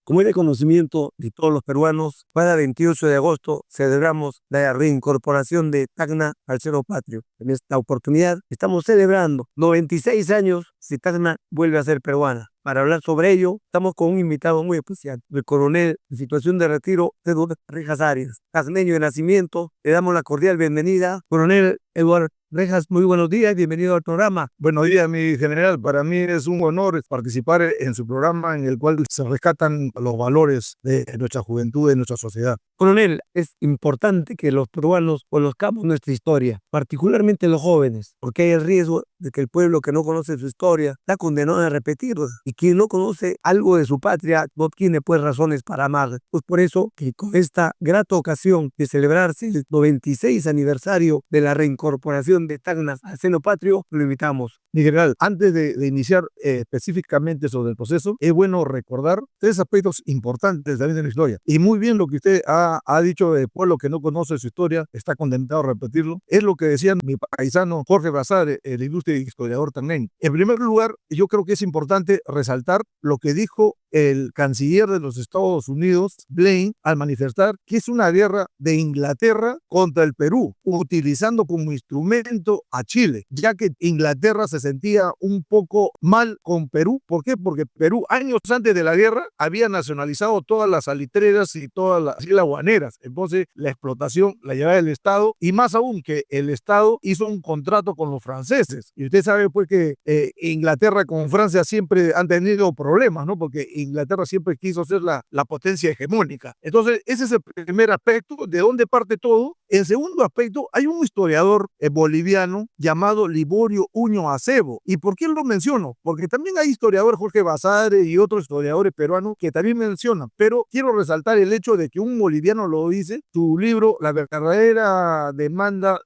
Como es de conocimiento de todos los peruanos, cada 28 de agosto celebramos la reincorporación de Tacna al seno patrio. En esta oportunidad estamos celebrando 96 años si Tacna vuelve a ser peruana. Para hablar sobre ello, estamos con un invitado muy especial, el coronel en situación de retiro, Eduardo Rejas Arias, tacneño de nacimiento. Le damos la cordial bienvenida. Coronel Eduardo Rejas, muy buenos días, bienvenido al programa. Buenos días, mi general. Para mí es un honor participar en su programa en el cual se rescatan los valores de nuestra juventud, de nuestra sociedad. Coronel, es importante que los peruanos conozcamos nuestra historia, particularmente los jóvenes, porque hay el riesgo de que el pueblo que no conoce su historia está condenado a repetirla. Y quien no conoce algo de su patria no tiene pues razones para amar. Pues por eso que con esta grata ocasión de celebrarse el 96 aniversario de la reincorporación de Tacna al seno patrio, lo invitamos. Mi general, antes de iniciar específicamente sobre el proceso, es bueno recordar tres aspectos importantes también de la historia. Y muy bien lo que usted ha dicho, del pueblo que no conoce su historia está condenado a repetirlo. Es lo que decía mi paisano Jorge Basadre, el ilustre historiador tacneño. En primer lugar, yo creo que es importante resaltar lo que dijo el canciller de los Estados Unidos, Blaine, al manifestar que es una guerra de Inglaterra contra el Perú, utilizando como instrumento a Chile, ya que Inglaterra se sentía un poco mal con Perú. ¿Por qué? Porque Perú, años antes de la guerra, había nacionalizado todas las salitreras y todas las islas guaneras. Entonces, la explotación la llevaba el Estado, y más aún que el Estado hizo un contrato con los franceses. Y usted sabe pues que Inglaterra con Francia siempre han tenido problemas, ¿no? Porque Inglaterra siempre quiso ser la potencia hegemónica. Entonces, ese es el primer aspecto, de dónde parte todo. En segundo aspecto, hay un historiador boliviano llamado Liborio Uño Acebo. ¿Y por qué lo menciono? Porque también hay historiador Jorge Basadre y otros historiadores peruanos que también mencionan, pero quiero resaltar el hecho de que un boliviano lo dice, su libro La verdadera demanda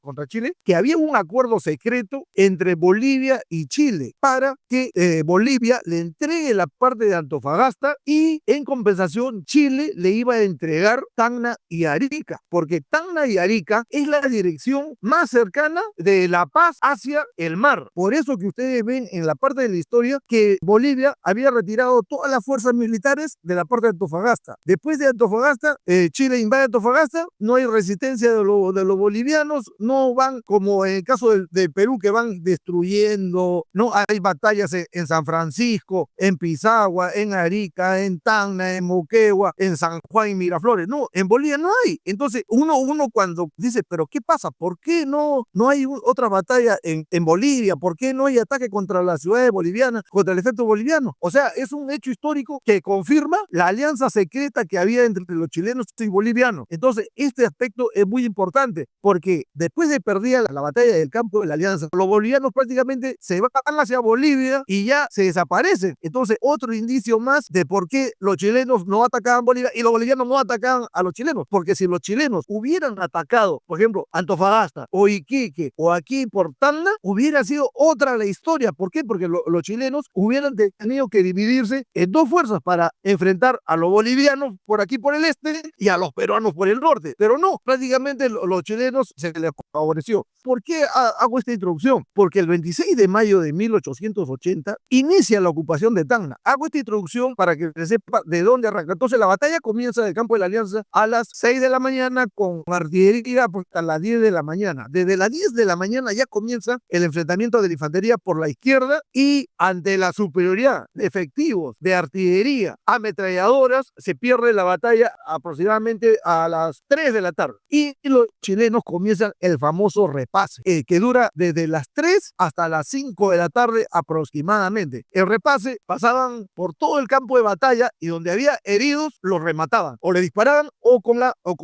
contra Chile, que había un acuerdo secreto entre Bolivia y Chile para que Bolivia le entregue la parte de Antofagasta y en compensación Chile le iba a entregar Tacna y Arica, porque Tacna y Arica es la dirección más cercana de La Paz hacia el mar. Por eso que ustedes ven en la parte de la historia que Bolivia había retirado todas las fuerzas militares de la parte de Antofagasta. Después de Antofagasta, Chile invade Antofagasta, no hay resistencia de los bolivianos, no van como en el caso de Perú, que van destruyendo, no hay batallas en San Francisco, en Pisagua, en Arica, en Tacna, en Moquegua, en San Juan y Miraflores. No, en Bolivia no hay. Entonces uno cuando dice, pero ¿qué pasa? ¿Por qué no hay otra batalla en Bolivia? ¿Por qué no hay ataque contra las ciudades bolivianas, contra el efecto boliviano? O sea, es un hecho histórico que confirma la alianza secreta que había entre los chilenos y bolivianos. Entonces, este aspecto es muy importante, porque después de perdida la batalla del campo de la alianza, los bolivianos prácticamente se van hacia Bolivia y ya se desaparecen. Entonces, otro indicio más de por qué los chilenos no atacaban Bolivia y los bolivianos no atacaban a los chilenos, porque si los chilenos hubieran atacado, por ejemplo, Antofagasta o Iquique o aquí por Tacna, hubiera sido otra la historia. ¿Por qué? Porque los chilenos hubieran tenido que dividirse en dos fuerzas para enfrentar a los bolivianos por aquí por el este y a los peruanos por el norte. Pero no, prácticamente los chilenos se les favoreció. ¿Por qué hago esta introducción? Porque el 26 de mayo de 1880 inicia la ocupación de Tacna. Hago esta introducción para que se sepa de dónde arranca. Entonces la batalla comienza del campo de la Alianza a las 6 de la mañana con artillería hasta las 10 de la mañana. Desde las 10 de la mañana ya comienza el enfrentamiento de la infantería por la izquierda, y ante la superioridad de efectivos, de artillería, ametralladoras, se pierde la batalla aproximadamente a las 3 de la tarde. Y los chilenos comienzan el famoso repase, que dura desde las 3 hasta las 5 de la tarde aproximadamente. El repase pasaban por todo el campo de batalla y donde había heridos los remataban, o le disparaban o con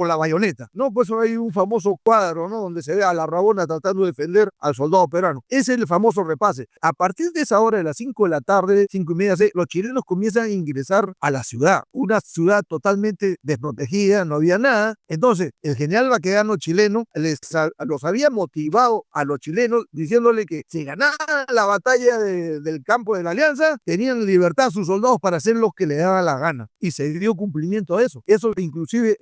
la bayoneta, ¿no? Pues hay un famoso cuadro, ¿no? Donde se ve a la Rabona tratando de defender al soldado peruano. Ese es el famoso repase. A partir de esa hora de las 5 de la tarde, 5 y media, 6, los chilenos comienzan a ingresar a la ciudad, una ciudad totalmente desprotegida, no había nada. Entonces, el general Baquedano chileno les los había motivado a los chilenos diciéndole que si ganaban la batalla del campo de la Alianza, tenían libertad a sus soldados para hacer lo que les daba la gana. Y se dio cumplimiento a eso. Eso inclusive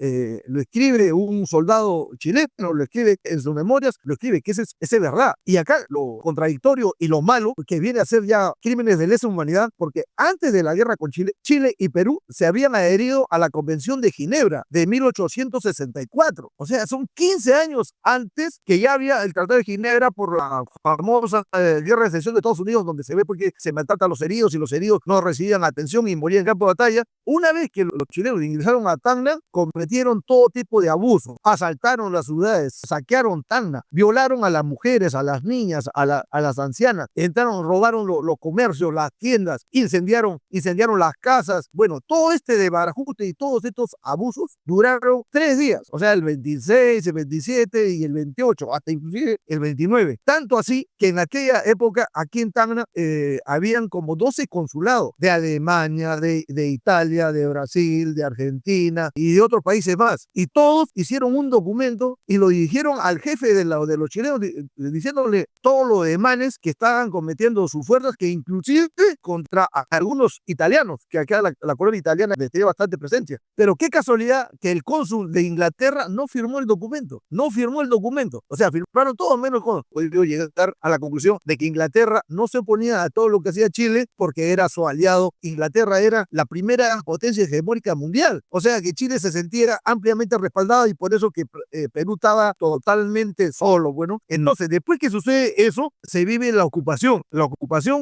lo escribe un soldado chileno, lo escribe en sus memorias, lo escribe, que ese es verdad. Y acá lo contradictorio y lo malo, que viene a ser ya crímenes de lesa humanidad, porque antes de la guerra con Chile, Chile y Perú se habían adherido a la Convención de Ginebra de 1864. O sea, son 15 años antes que ya había el Tratado de Ginebra por la famosa guerra de secesión de Estados Unidos, donde se ve porque se maltratan a los heridos y los heridos no recibían atención y morían en campo de batalla. Una vez que los chilenos ingresaron a Tacna, cometieron todo tipo de abusos, asaltaron las ciudades, saquearon Tacna, violaron a las mujeres, a las niñas, a las ancianas, entraron, robaron los comercios, las tiendas, incendiaron las casas. Bueno, todo este desbarajuste y todos estos abusos duraron 3 días, o sea, el 26, el 27 y el 28, hasta inclusive el 29. Tanto así que en aquella época aquí en Tacna habían como 12 consulados de Alemania, de Italia, de Brasil, de Argentina y de otros países más. Y todos hicieron un documento y lo dirigieron al jefe de los chilenos diciéndole todos los demanes que estaban cometiendo sus fuerzas, que inclusive contra algunos italianos, que acá la colonia italiana tenía bastante presencia. Pero qué casualidad que el cónsul de Inglaterra no firmó el documento. No firmó el documento. O sea, firmaron todos menos el cónsul. Hoy debo llegar a la conclusión de que Inglaterra no se oponía a todo lo que hacía Chile porque era su aliado. Inglaterra era la primera potencia hegemónica mundial. O sea, que Chile se sentía ampliamente respaldado y por eso que Perú estaba totalmente solo. Bueno, entonces, después que sucede eso, se vive la ocupación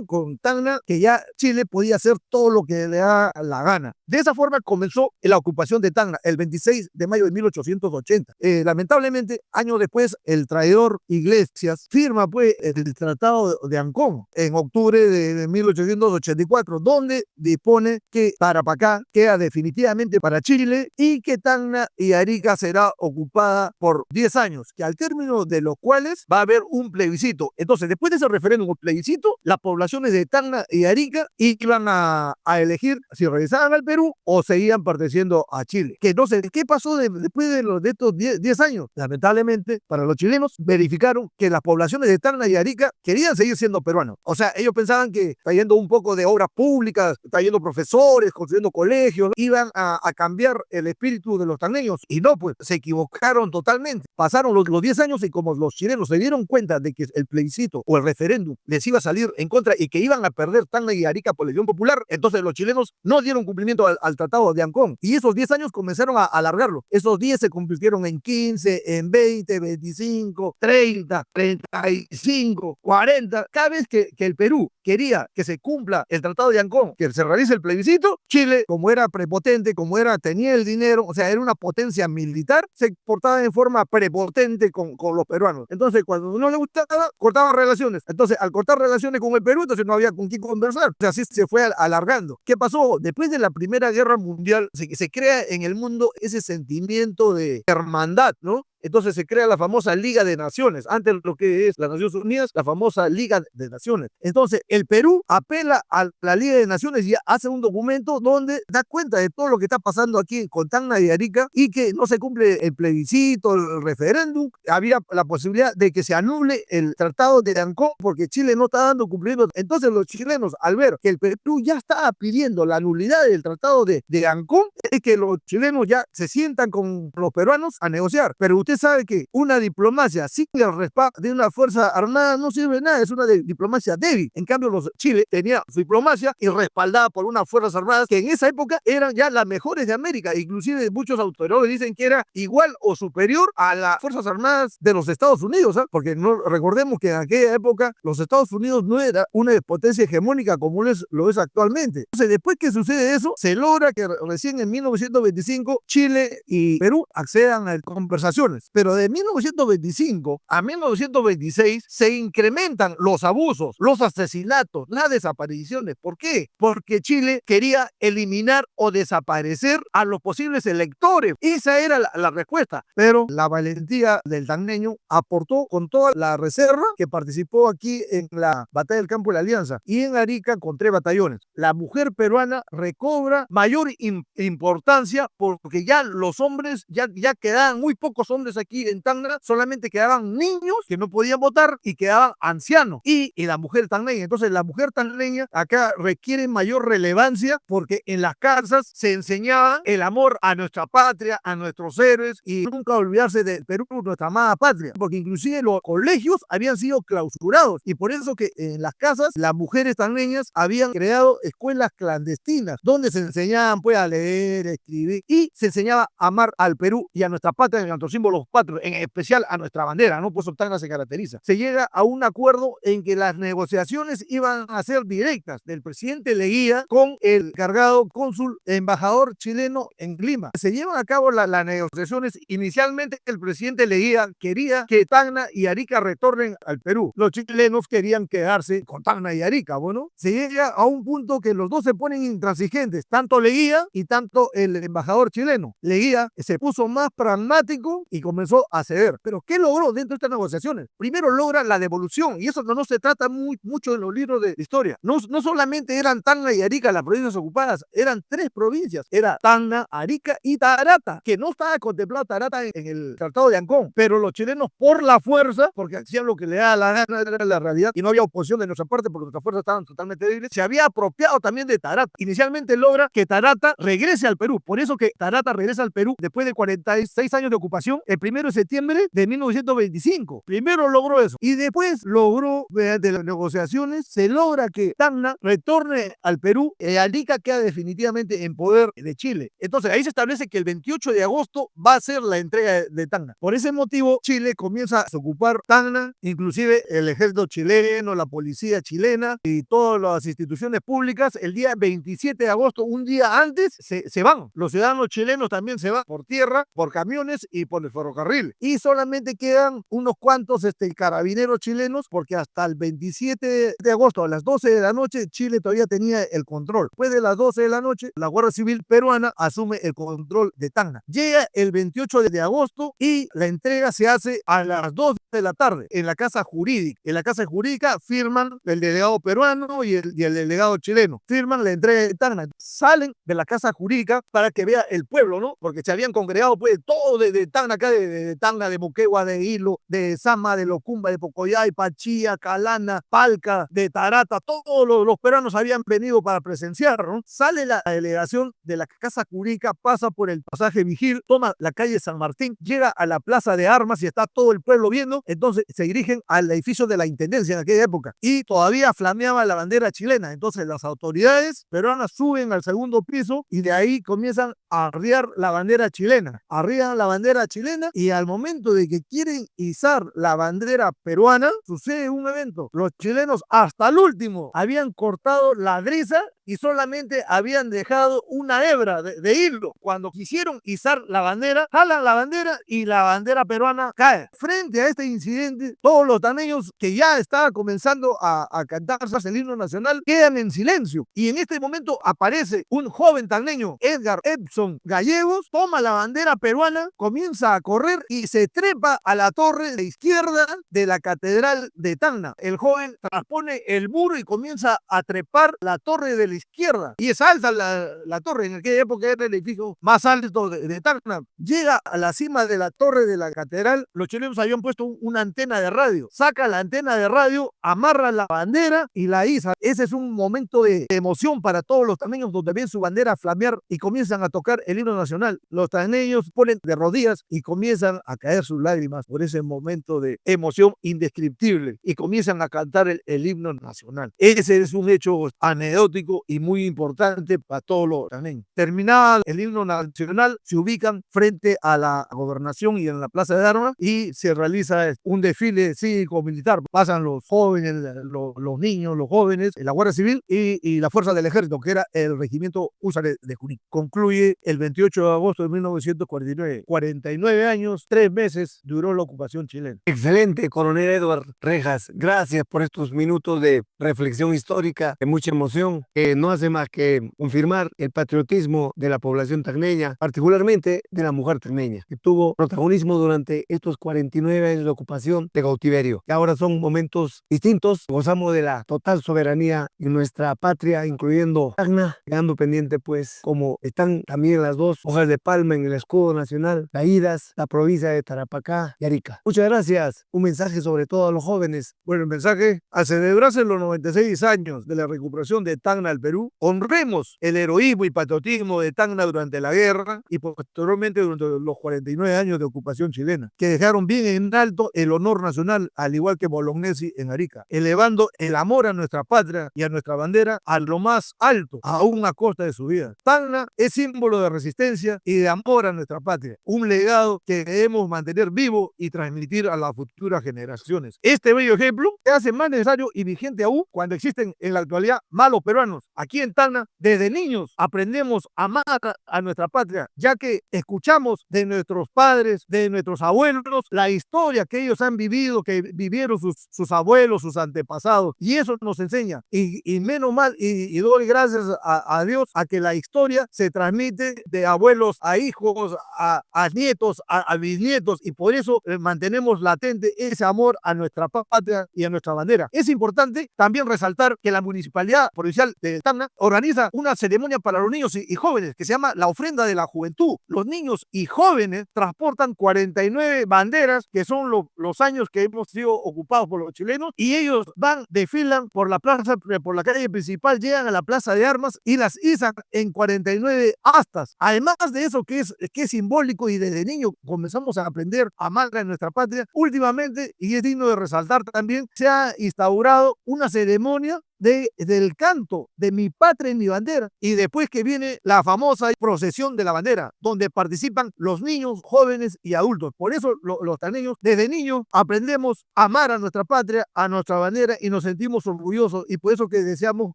con Tacna, que ya Chile podía hacer todo lo que le da la gana. De esa forma comenzó la ocupación de Tacna el 26 de mayo de 1880. Lamentablemente, años después, el traidor Iglesias firma pues el Tratado de Ancón en octubre de 1884, donde dispone que Tarapacá queda definitivamente para Chile y que Tacna y Arica será ocupada por 10 años, que al término de los cuales va a haber un plebiscito. Entonces, después de ese referéndum o plebiscito, las poblaciones de Tacna y Arica iban a elegir si regresaban al Perú o seguían perteneciendo a Chile. Que no sé, ¿qué pasó después de estos 10 años? Lamentablemente, para los chilenos, verificaron que las poblaciones de Tacna y Arica querían seguir siendo peruanos. O sea, ellos pensaban que trayendo un poco de obras públicas, trayendo profesores, construyendo colegios, iban a cambiar el espíritu de los tacneños. Y no, pues se equivocaron totalmente. Pasaron los 10 años y como los chilenos se dieron cuenta de que el plebiscito o el referéndum les iba a salir en contra y que iban a perder Tacna y Arica por elección popular, entonces los chilenos no dieron cumplimiento al Tratado de Ancón. Y esos 10 años comenzaron a alargarlo. Esos 10 se convirtieron en 15, en 20, 25, 30, 35, 40. Cada vez que el Perú quería que se cumpla el Tratado de Ancón, que se realice el plebiscito, Chile, como era prepotente, tenía el dinero, o sea, era una potencia militar, se portaba en forma prepotente con los peruanos. Entonces, cuando no le gustaba, cortaban relaciones. Entonces, al cortar relaciones con el Perú, entonces no había con quién conversar. O sea, así se fue alargando. ¿Qué pasó? Después de la Primera Guerra Mundial, se crea en el mundo ese sentimiento de hermandad, ¿no? Entonces se crea la famosa Liga de Naciones, antes lo que es las Naciones Unidas, la famosa Liga de Naciones. Entonces el Perú apela a la Liga de Naciones y hace un documento donde da cuenta de todo lo que está pasando aquí con Tacna y Arica y que no se cumple el plebiscito, el referéndum. Había la posibilidad de que se anule el Tratado de Ancón porque Chile no está dando cumplimiento. Entonces los chilenos, al ver que el Perú ya estaba pidiendo la nulidad del Tratado de Ancón, es que los chilenos ya se sientan con los peruanos a negociar. Pero usted sabe que una diplomacia sin el respaldo de una fuerza armada no sirve de nada, es una diplomacia débil. En cambio, Chile tenía su diplomacia y respaldada por unas fuerzas armadas que en esa época eran ya las mejores de América. Inclusive muchos autores dicen que era igual o superior a las fuerzas armadas de los Estados Unidos, ¿eh? Porque no recordemos que en aquella época los Estados Unidos no era una potencia hegemónica como lo es actualmente. Entonces, después que sucede eso, se logra que recién en 1925 Chile y Perú accedan a conversaciones. Pero de 1925 a 1926 se incrementan los abusos, los asesinatos, las desapariciones. ¿Por qué? Porque Chile quería eliminar o desaparecer a los posibles electores. Esa era la respuesta. Pero la valentía del tacneño aportó con toda la reserva que participó aquí en la batalla del campo de la Alianza y en Arica con 3 batallones. La mujer peruana recobra mayor importancia porque ya los hombres, ya quedaban muy pocos hombres elecciones aquí en Tacna, solamente quedaban niños que no podían votar y quedaban ancianos y la mujer tacneña. Entonces la mujer tacneña acá requiere mayor relevancia porque en las casas se enseñaba el amor a nuestra patria, a nuestros héroes y nunca olvidarse de Perú, nuestra amada patria, porque inclusive los colegios habían sido clausurados y por eso que en las casas las mujeres tacneñas habían creado escuelas clandestinas donde se enseñaban pues a leer, escribir y se enseñaba a amar al Perú y a nuestra patria, a nuestros símbolos patrios, en especial a nuestra bandera, ¿no? Pues Tacna se caracteriza. Se llega a un acuerdo en que las negociaciones iban a ser directas del presidente Leguía con el cargado cónsul embajador chileno en Lima. Se llevan a cabo las negociaciones. Inicialmente el presidente Leguía quería que Tacna y Arica retornen al Perú. Los chilenos querían quedarse con Tacna y Arica. Bueno, se llega a un punto que los dos se ponen intransigentes, tanto Leguía y tanto el embajador chileno. Leguía se puso más pragmático y comenzó a ceder. Pero ¿qué logró dentro de estas negociaciones? Primero logra la devolución, y eso no se trata mucho en los libros de historia. No solamente eran Tacna y Arica las provincias ocupadas, eran 3 provincias. Era Tacna, Arica y Tarata, que no estaba contemplado Tarata en el Tratado de Ancón. Pero los chilenos, por la fuerza, porque hacían lo que le da la gana, era la realidad, y no había oposición de nuestra parte porque nuestras fuerzas estaban totalmente débiles, se había apropiado también de Tarata. Inicialmente logra que Tarata regrese al Perú. Por eso que Tarata regresa al Perú después de 46 años de ocupación, el 1 de septiembre de 1925. Primero logró eso. Y después logró, mediante las negociaciones, se logra que Tacna retorne al Perú y Arica queda definitivamente en poder de Chile. Entonces ahí se establece que el 28 de agosto va a ser la entrega de Tacna. Por ese motivo, Chile comienza a ocupar Tacna, inclusive el ejército chileno, la policía chilena y todas las instituciones públicas, el día 27 de agosto, un día antes, se van. Los ciudadanos chilenos también se van por tierra, por camiones y por el ferrocarril. Y solamente quedan unos cuantos carabineros chilenos, porque hasta el 27 de agosto a las 12 de la noche Chile todavía tenía el control. Después de las 12 de la noche, la Guardia Civil peruana asume el control de Tacna. Llega el 28 de agosto y la entrega se hace a las 2 de la tarde en la Casa Jurídica. En la Casa Jurídica firman el delegado peruano y el delegado chileno. Firman la entrega de Tacna. Salen de la Casa Jurídica para que vea el pueblo, ¿no? Porque se habían congregado pues todo de Tacna acá, de Tacna, de Moquegua, de Hilo, de Sama, de Locumba, de Pocoyay, Pachía, Calana, Palca, de Tarata. Todos los peruanos habían venido para presenciar, ¿no? Sale la delegación de la Casa Jurídica, pasa por el pasaje Vigil, toma la calle San Martín, llega a la Plaza de Armas y está todo el pueblo viendo. Entonces se dirigen al edificio de la Intendencia en aquella época y todavía flameaba la bandera chilena. Entonces las autoridades peruanas suben al segundo piso y de ahí comienzan a arriar la bandera chilena. Arrian la bandera chilena y al momento de que quieren izar la bandera peruana, sucede un evento. Los chilenos hasta el último habían cortado la brisa y solamente habían dejado una hebra de hilo. Cuando quisieron izar la bandera, jalan la bandera y la bandera peruana cae. Frente a este incidente, todos los taneños que ya estaban comenzando a cantarse el himno nacional quedan en silencio. Y en este momento aparece un joven taneño, Edgar Epson Gallegos, toma la bandera peruana, comienza a correr y se trepa a la torre de izquierda de la Catedral de Tacna. El joven transpone el muro y comienza a trepar la torre de la izquierda. Y es alta la torre, en aquella época era el edificio más alto de Tacna. Llega a la cima de la torre de la catedral, los chilenos habían puesto una antena de radio. Saca la antena de radio, amarra la bandera y la iza. Ese es un momento de emoción para todos los taneños, donde ven su bandera flamear y comienzan a tocar el himno nacional. Los taneños ponen de rodillas y comienzan a caer sus lágrimas por ese momento de emoción indescriptible y comienzan a cantar el himno nacional. Ese es un hecho anecdótico y muy importante para todos los taneños. Terminado el himno nacional, se ubican frente a la gobernación y en la Plaza de Armas y se realiza un desfile cívico-militar. Pasan los jóvenes, los niños, los jóvenes, la Guardia Civil y la Fuerza del Ejército, que era el regimiento húsare de Junín. Concluye el 28 de agosto de 1949. 49 años, 3 meses duró la ocupación chilena. Excelente, coronel Edward Rejas. Gracias por estos minutos de reflexión histórica, de mucha emoción, que que no hace más que confirmar el patriotismo de la población tacneña, particularmente de la mujer tacneña, que tuvo protagonismo durante estos 49 años de ocupación de cautiverio. Y ahora son momentos distintos, gozamos de la total soberanía en nuestra patria, incluyendo Tacna, quedando pendiente pues como están también las dos hojas de palma en el escudo nacional, caídas, la provincia de Tarapacá y Arica. Muchas gracias. Un mensaje sobre todo a los jóvenes. Bueno, el mensaje: al celebrarse los 96 años de la recuperación de Tacna al Perú, honremos el heroísmo y patriotismo de Tacna durante la guerra y posteriormente durante los 49 años de ocupación chilena, que dejaron bien en alto el honor nacional, al igual que Bolognesi en Arica, elevando el amor a nuestra patria y a nuestra bandera a lo más alto, aún a costa de su vida. Tacna es símbolo de resistencia y de amor a nuestra patria, un legado que debemos mantener vivo y transmitir a las futuras generaciones. Este bello ejemplo se hace más necesario y vigente aún cuando existen en la actualidad malos peruanos. Aquí en Tacna, desde niños aprendemos a amar a nuestra patria, ya que escuchamos de nuestros padres, de nuestros abuelos, la historia que ellos han vivido, que vivieron sus abuelos, sus antepasados, y eso nos enseña. Y menos mal, y doy gracias a Dios a que la historia se transmite de abuelos a hijos, a nietos, a bisnietos, y por eso mantenemos latente ese amor a nuestra patria y a nuestra bandera. Es importante también resaltar que la Municipalidad Provincial de Tacna organiza una ceremonia para los niños y jóvenes que se llama la Ofrenda de la Juventud. Los niños y jóvenes transportan 49 banderas, que son los años que hemos sido ocupados por los chilenos, y ellos desfilan por la plaza, por la calle principal, llegan a la plaza de armas y las izan en 49 astas. Además de eso, que es simbólico, y desde niño comenzamos a aprender a amar a nuestra patria. Últimamente, y es digno de resaltar también, se ha instaurado una ceremonia del canto de mi patria y mi bandera, y después que viene la famosa procesión de la bandera, donde participan los niños, jóvenes y adultos. Por eso los taneños desde niños aprendemos a amar a nuestra patria, a nuestra bandera, y nos sentimos orgullosos, y por eso que deseamos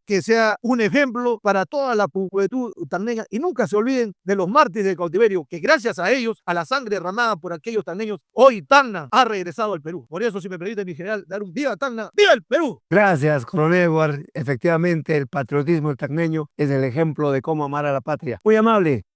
que sea un ejemplo para toda la juventud taneña, y nunca se olviden de los mártires del cautiverio, que gracias a ellos, a la sangre derramada por aquellos taneños, hoy Tacna ha regresado al Perú. Por eso, si me permite, mi general, dar un viva Tacna, viva el Perú. Gracias, coronel Edward. Efectivamente, el patriotismo del tacneño es el ejemplo de cómo amar a la patria. Muy amable.